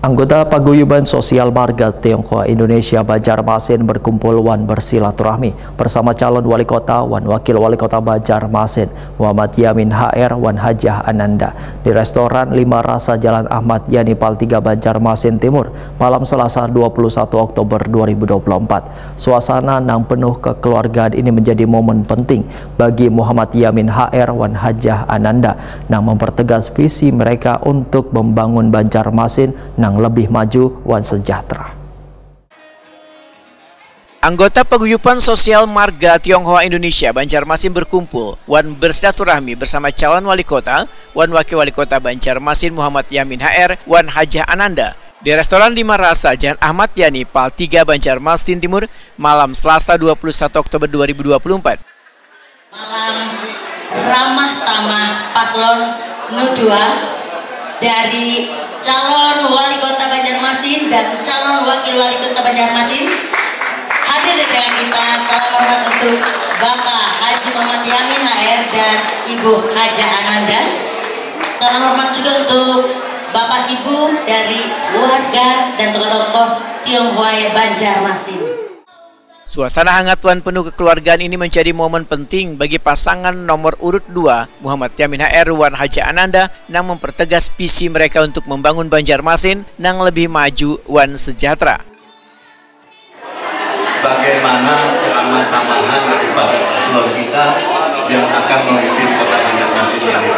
Anggota Paguyuban Sosial Marga Tionghoa Indonesia Banjarmasin berkumpul wan bersilaturahmi bersama calon wali kota wan wakil wali kota Banjarmasin Muhammad Yamin HR wan Hajah Ananda di restoran Lima Rasa Jalan Ahmad Yani Pal 3 Banjarmasin Timur malam Selasa 21 Oktober 2024. Suasana nang penuh kekeluargaan ini menjadi momen penting bagi Muhammad Yamin HR wan Hajah Ananda nang mempertegas visi mereka untuk membangun Banjarmasin nang lebih maju wan sejahtera. Anggota Paguyuban Sosial Marga Tionghoa Indonesia Banjarmasin berkumpul wan bersilaturahmi bersama calon wali kota wan wakil wali kota Banjarmasin Muhammad Yamin HR wan Hajah Ananda di restoran Lima Rasa Jalan Ahmad Yani Pal 3 Banjarmasin Timur malam Selasa 21 Oktober 2024. Malam ramah tamah paslon 02 dari calon wali kota Banjarmasin dan calon wakil wali kota Banjarmasin hadir dengan kita. Salam hormat untuk Bapak Haji Muhammad Yamin HR dan Ibu Hajah Ananda. Salam hormat juga untuk Bapak Ibu dari warga dan tokoh-tokoh Tionghoa Banjarmasin. Suasana hangat wan penuh kekeluargaan ini menjadi momen penting bagi pasangan nomor urut 2 Muhammad Yamin HR wan Hajah Ananda nang mempertegas visi mereka untuk membangun Banjarmasin nang lebih maju wan sejahtera. Bagaimana keaman-amanan kepada paslon kita yang akan memimpin kota Banjarmasin ini.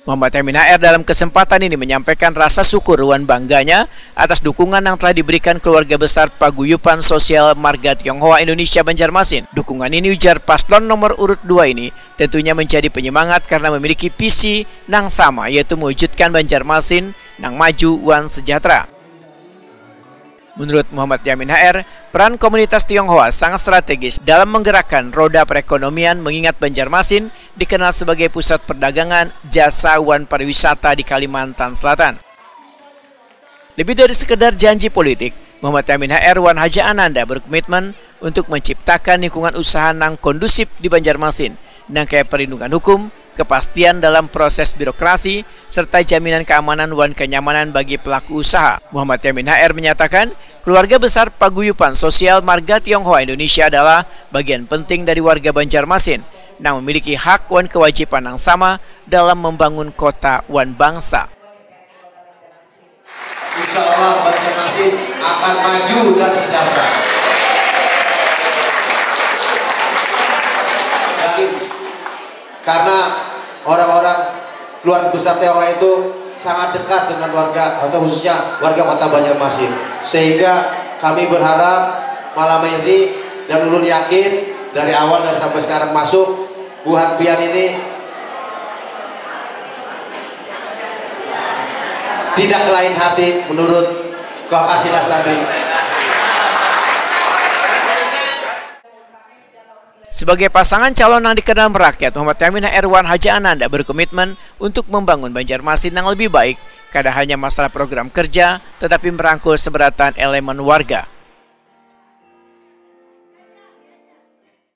Muhammad Yamin HR dalam kesempatan ini menyampaikan rasa syukur wan bangganya atas dukungan yang telah diberikan keluarga besar Paguyuban Sosial Marga Tionghoa Indonesia Banjarmasin. Dukungan ini, ujar paslon nomor urut 2 ini, tentunya menjadi penyemangat karena memiliki visi nang sama, yaitu mewujudkan Banjarmasin nang maju wan sejahtera. Menurut Muhammad Yamin HR, peran komunitas Tionghoa sangat strategis dalam menggerakkan roda perekonomian mengingat Banjarmasin dikenal sebagai pusat perdagangan, jasa wan pariwisata di Kalimantan Selatan. Lebih dari sekedar janji politik, Muhammad Yamin HR wan Hajah Ananda berkomitmen untuk menciptakan lingkungan usaha nang kondusif di Banjarmasin, nang kayak perlindungan hukum, kepastian dalam proses birokrasi, serta jaminan keamanan wan kenyamanan bagi pelaku usaha. Muhammad Yamin HR menyatakan, keluarga besar Paguyuban Sosial Marga Tionghoa Indonesia adalah bagian penting dari warga Banjarmasin, yang memiliki hak wan kewajiban yang sama dalam membangun kota wan bangsa. Insya Allah Banjarmasin akan maju dan sejahtera. Karena orang-orang keluarga besar Tionghoa itu sangat dekat dengan warga, atau khususnya warga kota Banjarmasin. Sehingga kami berharap malam ini dan ulun yakin dari awal dan sampai sekarang masuk Bu Hanpian ini tidak lain hati menurut Kak Asilas tadi. Sebagai pasangan calon yang dikenal merakyat, Muhammad Yamin HR wan Hajah Ananda berkomitmen untuk membangun Banjarmasin yang lebih baik, kada hanya masalah program kerja, tetapi merangkul seberatan elemen warga.